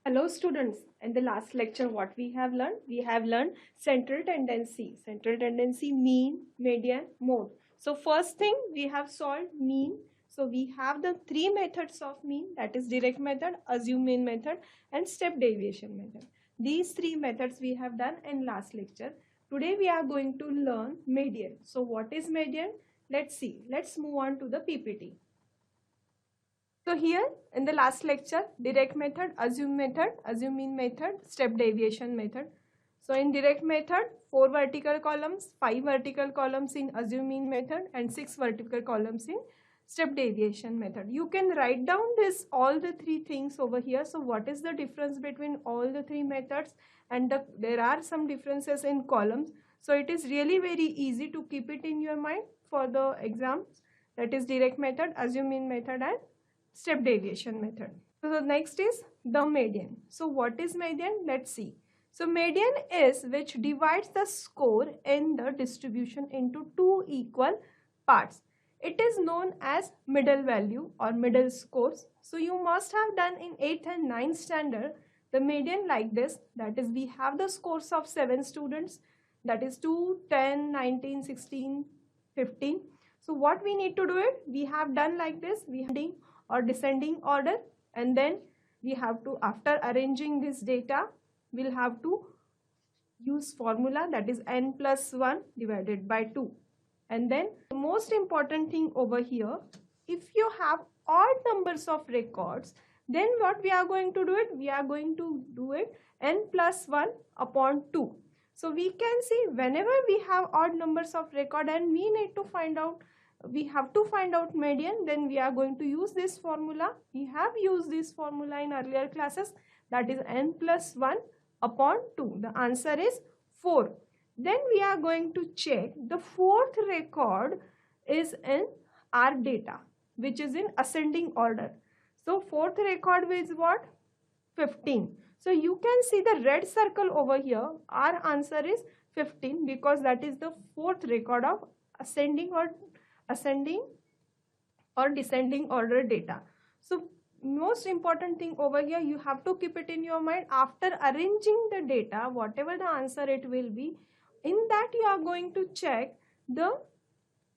Hello students, in the last lecture what we have learned? We have learned central tendency. Central tendency, mean, median, mode. So first thing we have solved mean. So we have the three methods of mean, that is direct method, assume mean method and step deviation method. These three methods we have done in last lecture. Today we are going to learn median. So what is median? Let's see. Let's move on to the PPT. So here in the last lecture, direct method, assume mean method, step deviation method. So in direct method, 4 vertical columns, 5 vertical columns in assume mean method and 6 vertical columns in step deviation method. You can write down all the three things over here. So what is the difference between all the three methods? And there are some differences in columns. So it is really very easy to keep it in your mind for the exams. That is direct method, assume mean method and step deviation method. So the next is the median. So what is median? Let's see. So median is which divides the score in the distribution into two equal parts. It is known as middle value or middle scores. So you must have done in 8th and 9th standard the median like this. That is, we have the scores of 7 students. That is 2, 10, 19, 16, 15. So what we need to do it? We have done like this. We have or descending order, and then we have to, after arranging this data, we'll have to use formula, that is n plus 1 divided by 2. And then the most important thing over here, if you have odd numbers of records, then what we are going to do it? We are going to do it n plus 1 upon 2. So we can see whenever we have odd numbers of record and we need to find out, we have to find out median, then we are going to use this formula. We have used this formula in earlier classes, that is n plus 1 upon 2. The answer is 4. Then we are going to check the fourth record is in our data, which is in ascending order. So fourth record is what? 15. So you can see the red circle over here. Our answer is 15 because that is the fourth record of ascending or descending order data. So most important thing over here, you have to keep it in your mind. After arranging the data, whatever the answer it will be, in that you are going to check the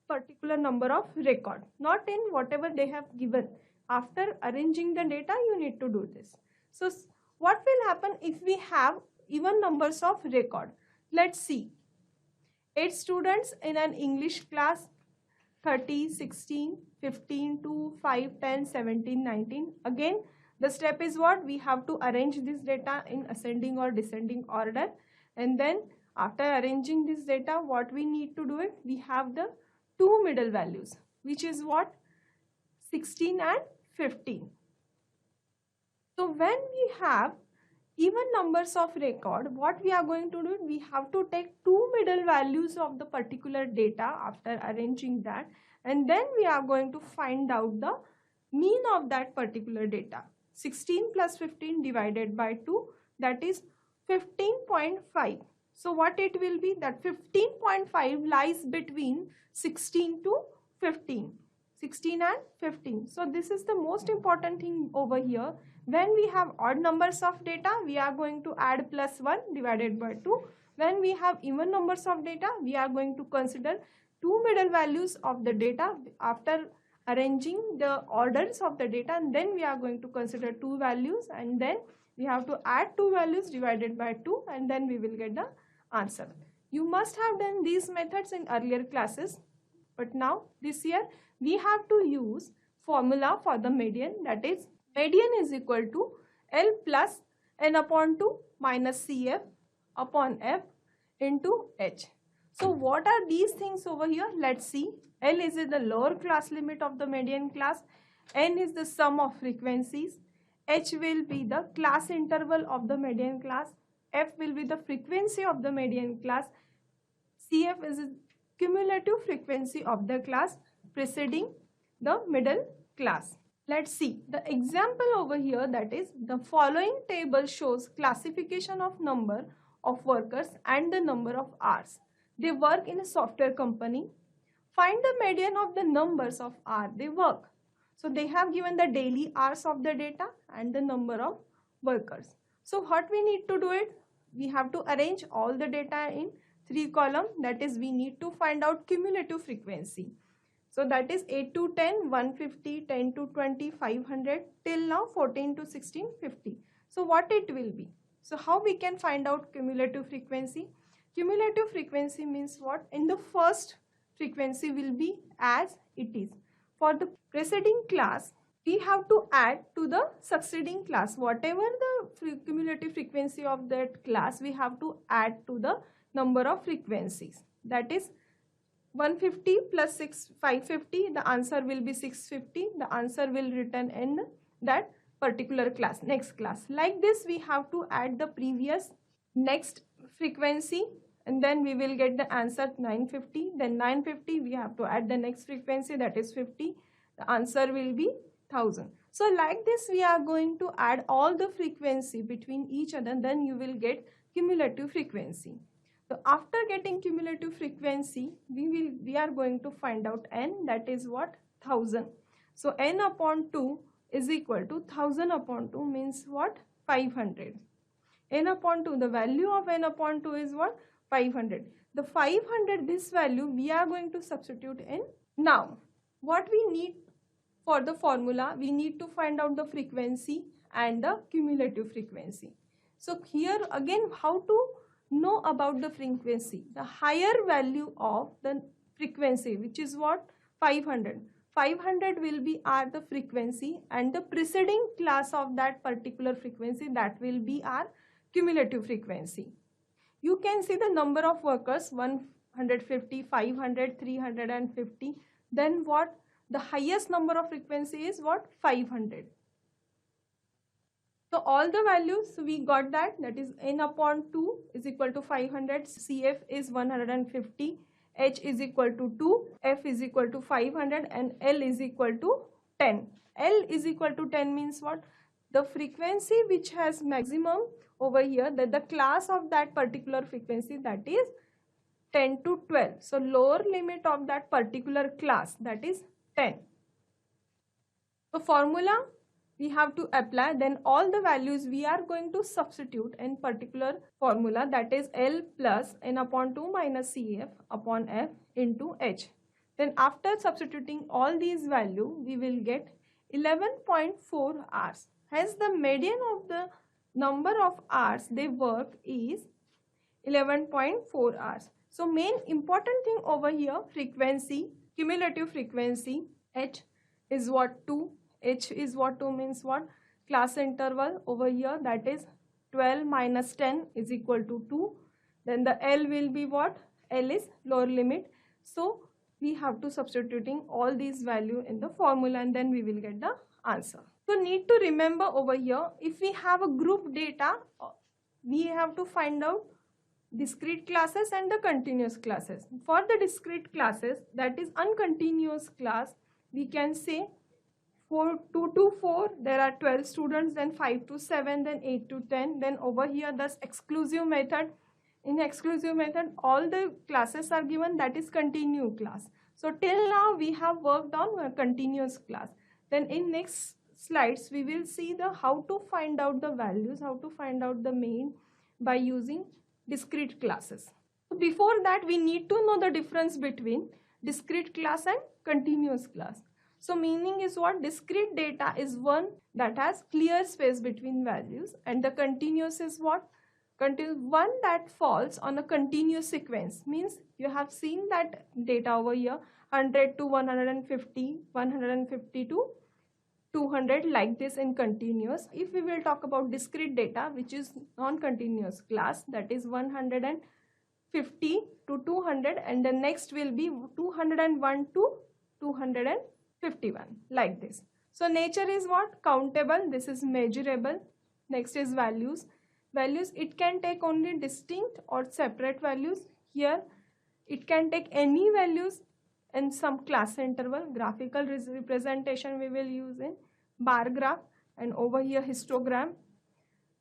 particular number of record, not in whatever they have given. After arranging the data, you need to do this. So what will happen if we have even numbers of record? Let's see. 8 students in an English class, 30, 16, 15, 2, 5, 10, 17, 19. Again, the step is what? We have to arrange this data in ascending or descending order. And then after arranging this data, what we need to do it? We have the two middle values, which is what? 16 and 15. So when we have even numbers of record, what we are going to do, we have to take two middle values of the particular data after arranging that, and then we are going to find out the mean of that particular data. 16 plus 15 divided by 2, that is 15.5. So what it will be? That 15.5 lies between 16 to 15. 16 and 15. So this is the most important thing over here. When we have odd numbers of data, we are going to add plus 1 divided by 2. When we have even numbers of data, we are going to consider two middle values of the data after arranging the orders of the data, and then we are going to consider two values, and then we have to add two values divided by 2, and then we will get the answer. You must have done these methods in earlier classes, but now this year we have to use formula for the median, that is median is equal to L plus n upon 2 minus CF upon F into H. So what are these things over here? Let's see. L is the lower class limit of the median class. N is the sum of frequencies. H will be the class interval of the median class. F will be the frequency of the median class. CF is cumulative frequency of the class preceding the middle class. Let's see the example over here, that is the following table shows classification of number of workers and the number of hours they work in a software company. Find the median of the numbers of hours they work. So they have given the daily hours of the data and the number of workers. So what we need to do it, we have to arrange all the data in 3 columns, that is we need to find out cumulative frequency. So that is 8 to 10, 150, 10 to 20, 500, till now 14 to 16, 50. So what it will be? So how we can find out cumulative frequency? Cumulative frequency means what? In the first frequency will be as it is. For the preceding class, we have to add to the succeeding class. Whatever the cumulative frequency of that class, we have to add to the number of frequencies. That is 150 plus 550, the answer will be 650. The answer will return in that particular class, next class. Like this, we have to add the previous next frequency, and then we will get the answer 950. Then 950, we have to add the next frequency, that is 50. The answer will be 1000. So like this, we are going to add all the frequency between each other, then you will get cumulative frequency. So after getting cumulative frequency, we are going to find out n, that is what? 1000. So n upon 2 is equal to 1000 upon 2 means what? 500. N upon 2, the value of n upon 2 is what? 500. The 500, this value we are going to substitute in. Now what we need for the formula, we need to find out the frequency and the cumulative frequency. So here again, how to know about the frequency? The higher value of the frequency, which is what? 500. 500 will be our the frequency, and the preceding class of that particular frequency, that will be our cumulative frequency. You can see the number of workers 150, 500, 350. Then what? The highest number of frequency is what? 500. So all the values we got that is n upon 2 is equal to 500, CF is 150, H is equal to 2, F is equal to 500, and L is equal to 10. L is equal to 10 means what? The frequency which has maximum over here, that the class of that particular frequency, that is 10 to 12. So lower limit of that particular class, that is 10. So formula we have to apply, then all the values we are going to substitute in particular formula, that is L plus n upon 2 minus CF upon F into H. Then after substituting all these values, we will get 11.4 hours. Hence the median of the number of hours they work is 11.4 hours. So main important thing over here, frequency, cumulative frequency, H is what? 2. H is what? 2 means what? Class interval over here, that is 12 minus 10 is equal to 2. Then the L will be what? L is lower limit. So we have to substituting all these value in the formula, and then we will get the answer. So need to remember over here, if we have a group data, we have to find out discrete classes and the continuous classes. For the discrete classes, that is uncontinuous class, we can say 2 to 4, there are 12 students, then 5 to 7, then 8 to 10. Then over here, the exclusive method. In exclusive method, all the classes are given, that is continuous class. So till now, we have worked on a continuous class. Then in next slides, we will see the how to find out the values, how to find out the mean by using discrete classes. Before that, we need to know the difference between discrete class and continuous class. So meaning is what? Discrete data is one that has clear space between values, and the continuous is what? One that falls on a continuous sequence. Means you have seen that data over here, 100 to 150, 150 to 200, like this in continuous. If we will talk about discrete data, which is non-continuous class, that is 150 to 200, and the next will be 201 to 251, like this. So nature is what? Countable. This is measurable. Next is values. values, it can take only distinct or separate values. Here it can take any values in some class interval. Graphical representation we will use in bar graph, and over here histogram.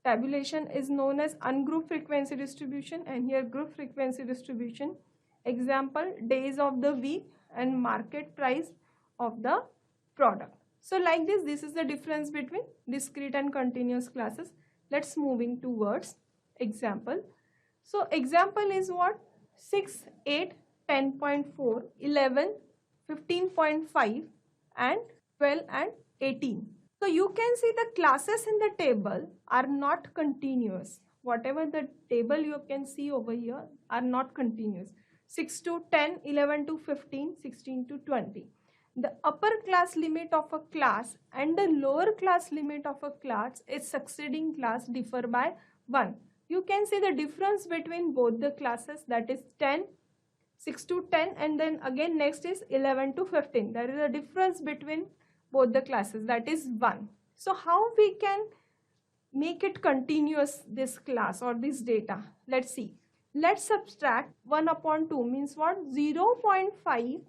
Tabulation is known as ungrouped frequency distribution, and here group frequency distribution. Example, days of the week and market price of the product. So like this is the difference between discrete and continuous classes. Let's moving towards example. So example is what? 6, 8, 10.4, 11, 15.5 and 12 and 18. So you can see the classes in the table are not continuous. Whatever the table you can see over here are not continuous. 6 to 10, 11 to 15, 16 to 20. The upper class limit of a class and the lower class limit of a class is succeeding class differ by 1. You can see the difference between both the classes, that is 10, 6 to 10, and then again next is 11 to 15. There is a difference between both the classes, that is 1. So how we can make it continuous, this class or this data? Let's see. Let's subtract 1 upon 2 means what? 0.5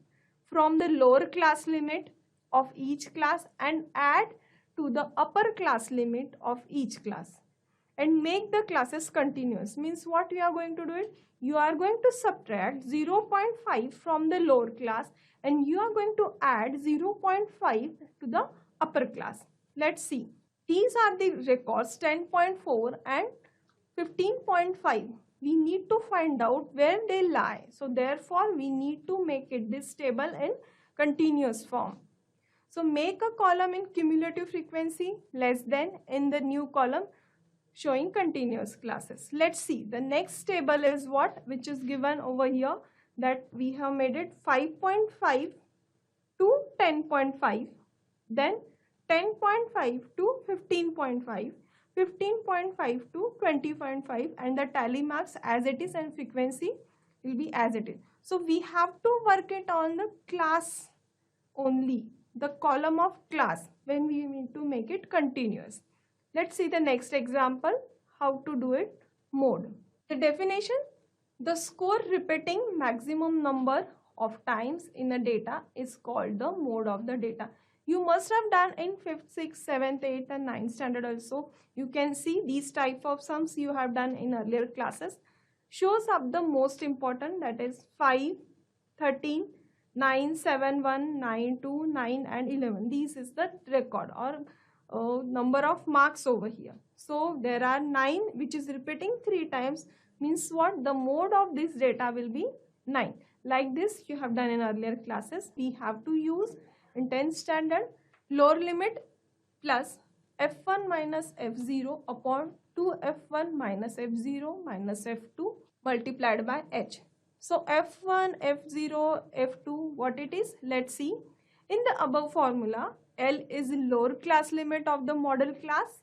from the lower class limit of each class and add to the upper class limit of each class and make the classes continuous. Means what we are going to do it? You are going to subtract 0.5 from the lower class and you are going to add 0.5 to the upper class. Let's see. These are the records 10.4 and 15.5. We need to find out where they lie. So therefore we need to make it this table in continuous form. So make a column in cumulative frequency less than in the new column showing continuous classes. Let's see. The next table is what? Which is given over here, that we have made it 5.5 to 10.5, then 10.5 to 15.5, 15.5 to 20.5, and the tally marks as it is and frequency will be as it is. So we have to work it on the class only, the column of class, when we need to make it continuous. Let's see the next example, how to do it. Mode. The definition: the score repeating maximum number of times in a data is called the mode of the data. You must have done in 5th, 6th, 7th, 8th and 9th standard also. You can see these type of sums you have done in earlier classes. Shows up the most important, that is 5, 13, 9, 7, 1, 9, 2, 9 and 11. This is the record or number of marks over here. So there are 9 which is repeating 3 times, means what? The mode of this data will be 9. Like this you have done in earlier classes. We have to use in 10th standard lower limit plus f1 minus f0 upon 2f1 minus f0 minus f2 multiplied by h. So f1, f0, f2, what it is? Let's see. In the above formula, L is lower class limit of the model class,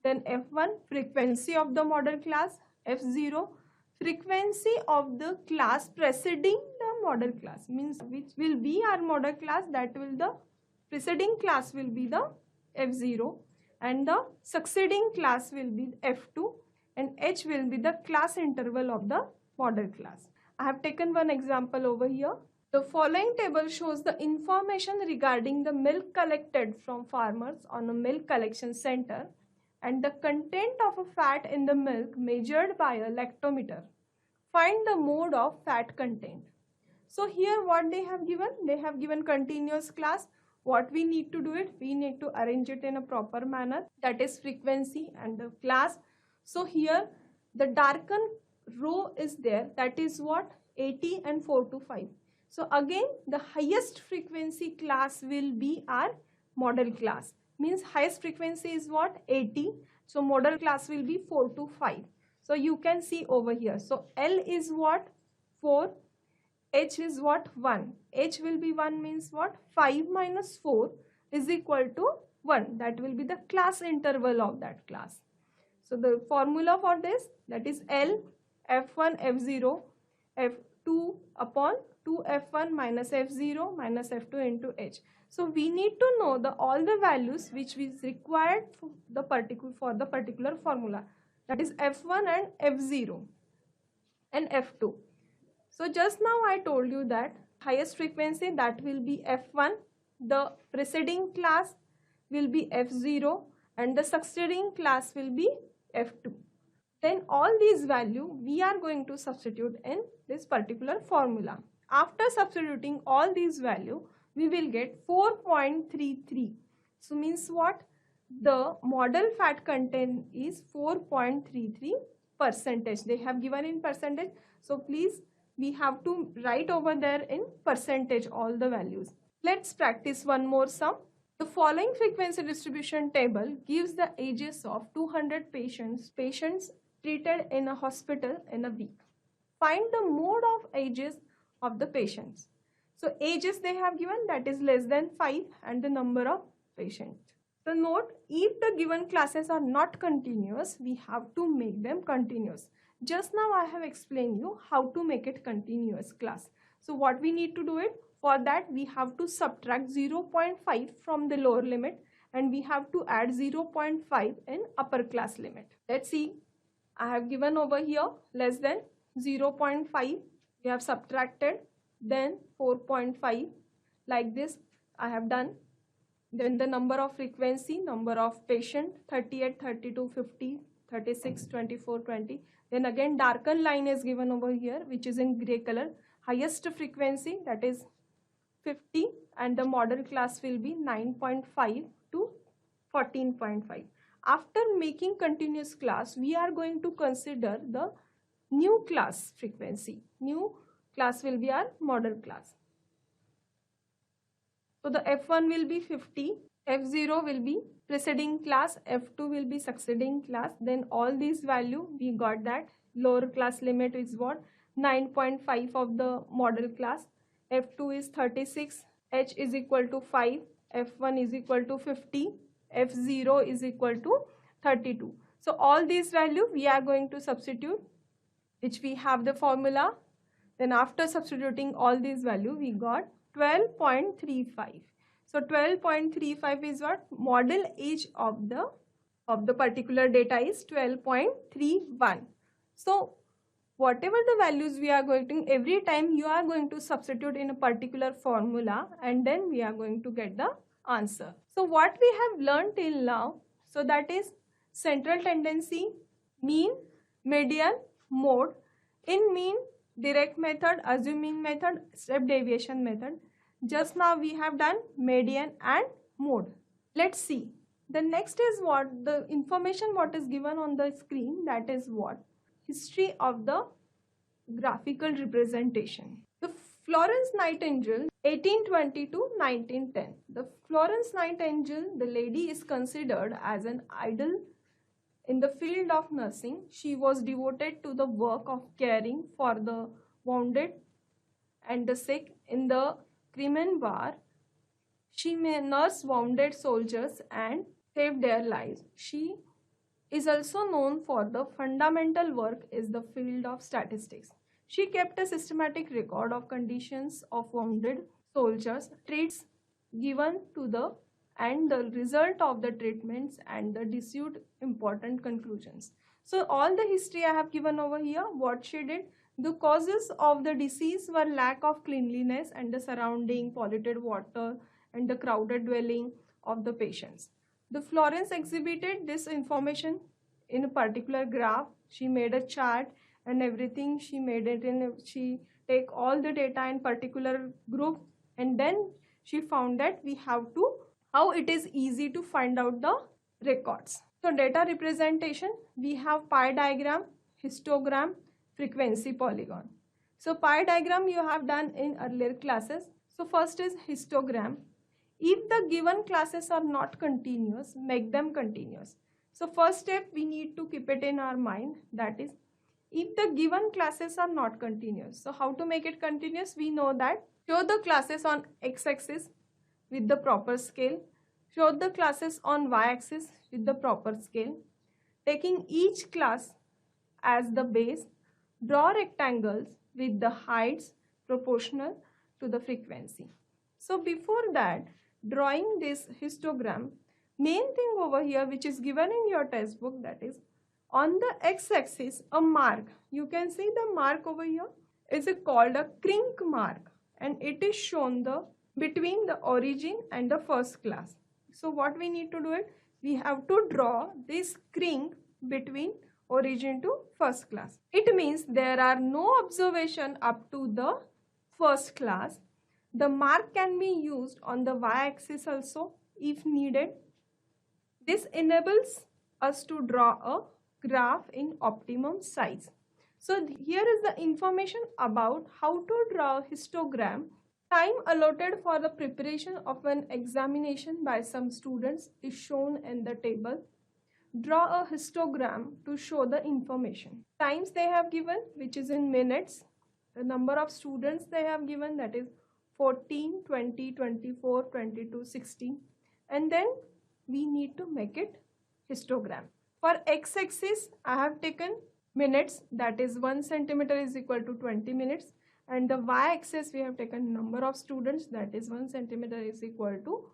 then f1 frequency of the model class, f0 frequency of the class preceding the model class, means which will be our model class, that will the preceding class will be the f0 and the succeeding class will be f2 and h will be the class interval of the model class. I have taken one example over here. The following table shows the information regarding the milk collected from farmers on a milk collection center and the content of a fat in the milk measured by a lactometer. Find the mode of fat content. So here what they have given? They have given continuous class. What we need to do it? We need to arrange it in a proper manner, that is frequency and the class. So here the darkened row is there, that is what? 80 and 4 to 5. So again the highest frequency class will be our model class, means highest frequency is what? 80. So model class will be 4 to 5. So you can see over here. So L is what? 4. H is what? 1. H will be 1 means what? 5 minus 4 is equal to 1. That will be the class interval of that class. So the formula for this, that is L f1 f0 f2 upon 2 f1 minus f0 minus f2 into h. So we need to know all the values which is required for the particular formula. that is F1 and F0 and F2. So just now I told you that highest frequency, that will be F1, the preceding class will be F0 and the succeeding class will be F2. Then all these value we are going to substitute in this particular formula. After substituting all these value, we will get 4.33. So means what? The model fat content is 4.33 percentage. They have given in percentage. So please, we have to write over there in percentage all the values. Let's practice one more sum. The following frequency distribution table gives the ages of 200 patients treated in a hospital in a week. Find the mode of ages of the patients. So ages they have given, that is less than 5, and the number of patients. So note, if the given classes are not continuous, we have to make them continuous. Just now I have explained you how to make it continuous class. So what we need to do it? For that we have to subtract 0.5 from the lower limit and we have to add 0.5 in upper class limit. Let's see. I have given over here less than 0.5. We have subtracted, then 4.5. Like this I have done. Then the number of frequency, number of patient, 38, 32, 50, 36, 24, 20. Then again darker line is given over here, which is in gray color. Highest frequency, that is 50, and the model class will be 9.5 to 14.5. After making continuous class, we are going to consider the new class frequency. New class will be our model class. So the F1 will be 50, F0 will be preceding class, F2 will be succeeding class. Then all these value we got that. Lower class limit is what? 9.5 of the model class. F2 is 36, H is equal to 5, F1 is equal to 50, F0 is equal to 32. So all these value we are going to substitute, which we have the formula. Then after substituting all these value, we got 12.35. So 12.35 is what? Model age of the particular data is 12.31. So whatever the values we are going to, every time you are going to substitute in a particular formula and then we are going to get the answer. So what we have learned till now, so that is central tendency, mean, median, mode. In mean, direct method, assuming method, step deviation method. Just now we have done median and mode. Let's see. The next is what? The information what is given on the screen, that is what? History of the graphical representation. The Florence Nightingale, 1820 to 1910. The Florence Nightingale, the lady is considered as an idol in the field of nursing. She was devoted to the work of caring for the wounded and the sick in the Crimean War. She nursed wounded soldiers and saved their lives. She is also known for the fundamental work is the field of statistics. She kept a systematic record of conditions of wounded soldiers, treats given to the and the result of the treatments and the issued important conclusions. So all the history I have given over here, what she did, the causes of the disease were lack of cleanliness and the surrounding, polluted water and the crowded dwelling of the patients. The Florence exhibited this information in a particular graph. She made a chart and everything. She made it in, she take all the data in particular group and then she found that we have to, how it is easy to find out the records. So data representation, we have pie diagram, histogram, frequency polygon. So pie diagram you have done in earlier classes. So first is histogram. If the given classes are not continuous, make them continuous. So first step we need to keep it in our mind, that is if the given classes are not continuous. So how to make it continuous? We know that show the classes on x-axis with the proper scale, show the classes on y-axis with the proper scale, taking each class as the base, draw rectangles with the heights proportional to the frequency. So before that, drawing this histogram, main thing over here which is given in your textbook, that is On the x-axis, a mark. You can see the mark over here is called a crink mark, and it is shown between the origin and the first class. So what we need to do it? We have to draw this crink between origin to first class. It means there are no observation up to the first class. The mark can be used on the y-axis also if needed. This enables us to draw a graph in optimum size. So here is the information about how to draw a histogram. Time allotted for the preparation of an examination by some students is shown in the table. Draw a histogram to show the information. Times they have given, which is in minutes. The number of students they have given, that is 14, 20, 24, 22, 16. And then we need to make it histogram. For x-axis, I have taken minutes, that is 1 centimeter is equal to 20 minutes. And the y-axis, we have taken number of students, that is 1 centimeter is equal to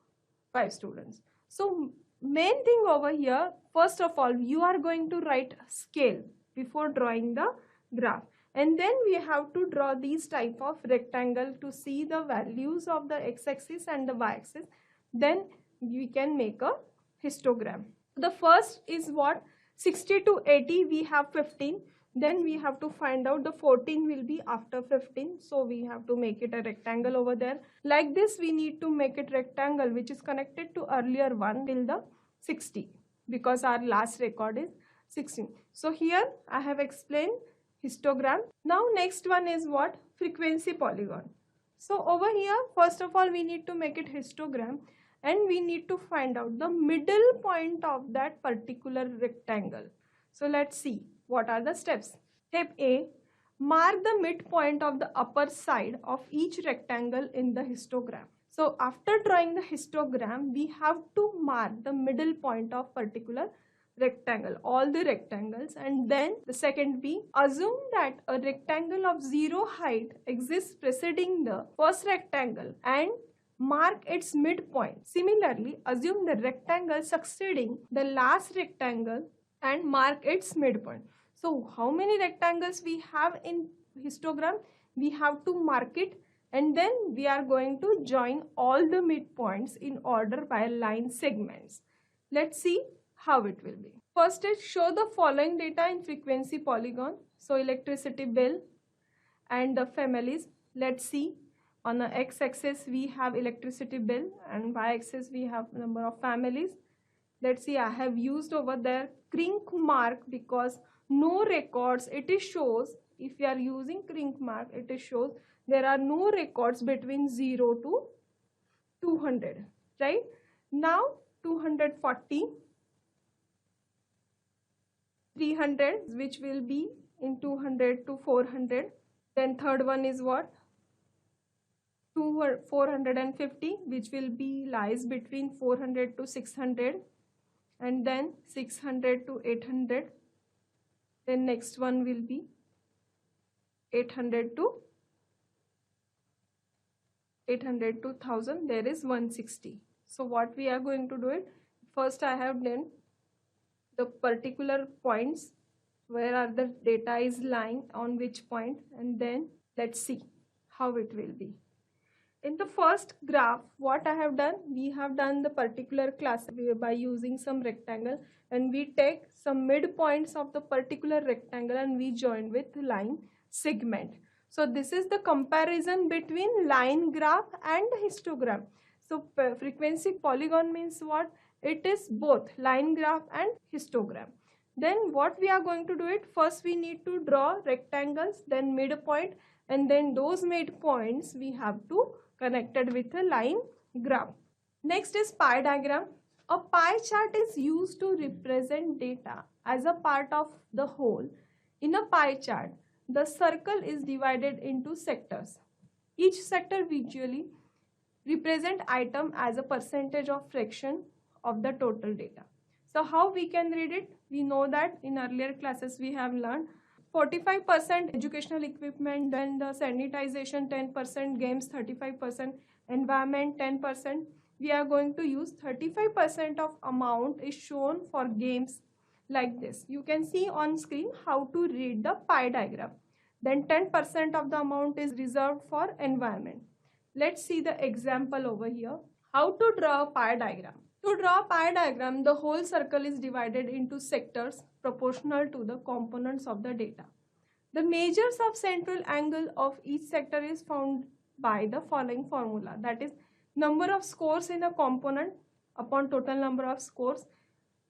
5 students. So main thing over here, first of all, you are going to write scale before drawing the graph. And then we have to draw these type of rectangle to see the values of the x-axis and the y-axis. Then we can make a histogram. The first is what? 60 to 80, we have 15. Then we have to find out the 14 will be after 15. So we have to make it a rectangle over there. Like this, we need to make it rectangle which is connected to earlier one till the 60, because our last record is 16. So here I have explained histogram. Now next one is what? Frequency polygon. So over here, first of all, we need to make it histogram, and we need to find out the middle point of that particular rectangle. So let's see what are the steps. Step A, mark the midpoint of the upper side of each rectangle in the histogram. So after drawing the histogram, we have to mark the middle point of particular rectangle, all the rectangles. And then the second B, assume that a rectangle of 0 height exists preceding the first rectangle and mark its midpoint. Similarly, assume the rectangle succeeding the last rectangle and mark its midpoint. So how many rectangles we have in histogram? We have to mark it, and then we are going to join all the midpoints in order by line segments. Let's see how it will be. First is show the following data in frequency polygon. So electricity bill and the families. Let's see. On the x-axis, we have electricity bill, and y-axis, we have number of families. Let's see, I have used over there crink mark because no records. It is shows, if you are using crink mark, it is shows there are no records between 0 to 200, right? Now 240, 300, which will be in 200 to 400. Then third one is what? 450, which will be lies between 400 to 600, and then 600 to 800. Then next one will be 800 to 1000. There is 160. So what we are going to do it? First, I have done the particular points where are the data is lying on which point, and then let's see how it will be. In the first graph, what I have done, we have done the particular class by using some rectangle, and we take some midpoints of the particular rectangle and we join with line segment. So this is the comparison between line graph and histogram. So frequency polygon means what? It is both line graph and histogram. Then what we are going to do it? First we need to draw rectangles, then midpoint, and then those midpoints we have to connected with a line graph. Next is pie diagram. A pie chart is used to represent data as a part of the whole. In a pie chart, the circle is divided into sectors. Each sector visually represent item as a percentage of fraction of the total data. So how we can read it? We know that in earlier classes we have learned 45% educational equipment, then the sanitization 10%, games 35%, environment 10%. We are going to use 35% of amount is shown for games. like this. You can see on screen how to read the pie diagram. Then 10% of the amount is reserved for environment. Let's see the example over here. How to draw a pie diagram. To draw a pie diagram, the whole circle is divided into sectors proportional to the components of the data. The measures of central angle of each sector is found by the following formula, that is number of scores in a component upon total number of scores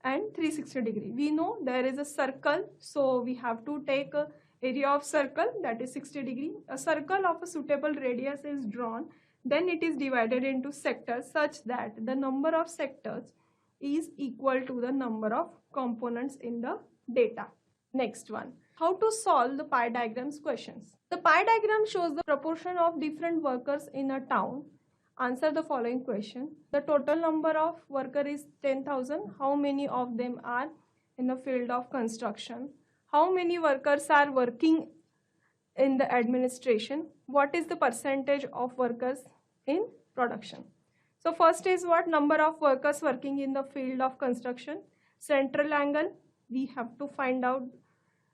and 360 degree. We know there is a circle, so we have to take a area of circle, that is 60 degree. A circle of a suitable radius is drawn, then it is divided into sectors such that the number of sectors is equal to the number of components in the data. Next one, how to solve the pie diagrams questions. The pie diagram shows the proportion of different workers in a town. Answer the following question. The total number of workers is 10,000. How many of them are in the field of construction? How many workers are working in the administration? What is the percentage of workers in production? So first is what? Number of workers working in the field of construction. Central angle, we have to find out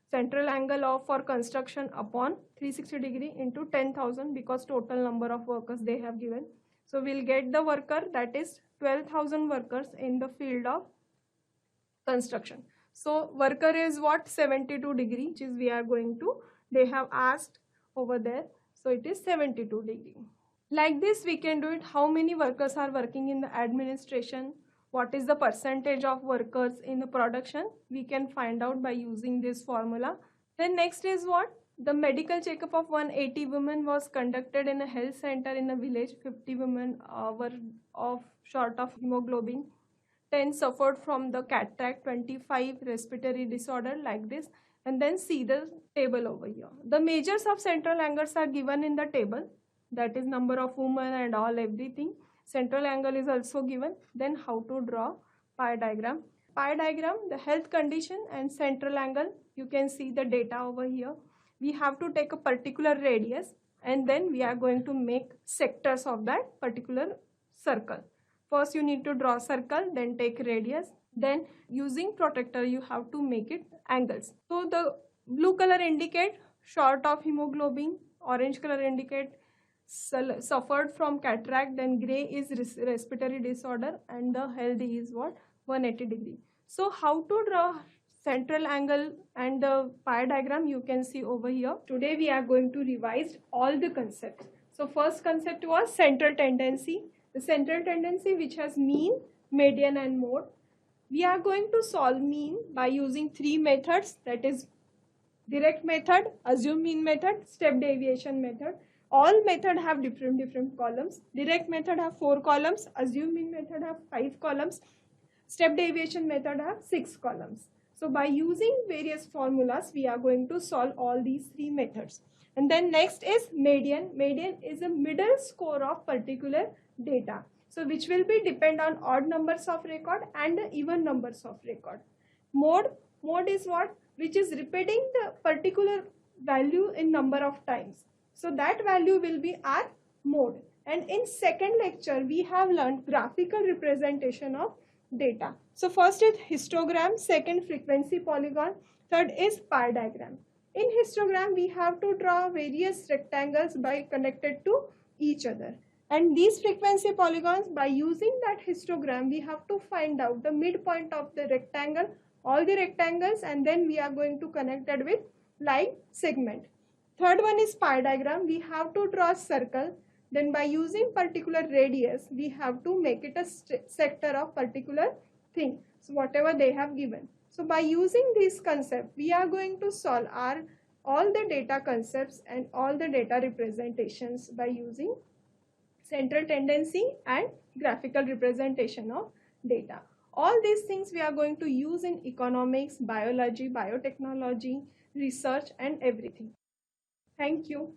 central angle of for construction upon 360 degree into 10,000, because total number of workers they have given. So we'll get the worker, that is 12,000 workers in the field of construction. So worker is what? 72 degree, which is we are going to, they have asked over there. So it is 72 degree. Like this we can do it. How many workers are working in the administration? What is the percentage of workers in the production? We can find out by using this formula. Then next is what? The medical checkup of 180 women was conducted in a health center in a village. 50 women were short of hemoglobin. 10 suffered from the cataract, 25 respiratory disorder, like this. And then see the table over here. The measures of central angles are given in the table. That is number of women and all everything. Central angle is also given. Then how to draw pie diagram. Pie diagram, the health condition and central angle. You can see the data over here. We have to take a particular radius and then we are going to make sectors of that particular circle. First you need to draw circle, then take radius, then using protractor you have to make it angles. So the blue color indicate short of hemoglobin, orange color indicate suffered from cataract, then gray is respiratory disorder, and the healthy is what? 180 degree. So how to draw central angle and the pie diagram you can see over here. Today we are going to revise all the concepts. So first concept was central tendency. The central tendency which has mean, median and mode. We are going to solve mean by using three methods, that is direct method, assume mean method, step deviation method. All method have different columns. Direct method have 4 columns, assume mean method have 5 columns, step deviation method have 6 columns. So by using various formulas, we are going to solve all these 3 methods. And then next is median. Median is a middle score of particular data. So which will be depend on odd numbers of record and the even numbers of record. Mode is what? Which is repeating the particular value in number of times. So that value will be our mode. And in second lecture, we have learned graphical representation of data. So first is histogram, second frequency polygon, third is pie diagram. In histogram, we have to draw various rectangles by connected to each other. And these frequency polygons, by using that histogram, we have to find out the midpoint of the rectangle, all the rectangles, and then we are going to connect it with line segment. Third one is pie diagram. We have to draw a circle. Then by using particular radius, we have to make it a sector of particular thing. So whatever they have given. So by using this concept, we are going to solve all the data concepts and all the data representations by using central tendency and graphical representation of data. All these things we are going to use in economics, biology, biotechnology, research and everything. Thank you.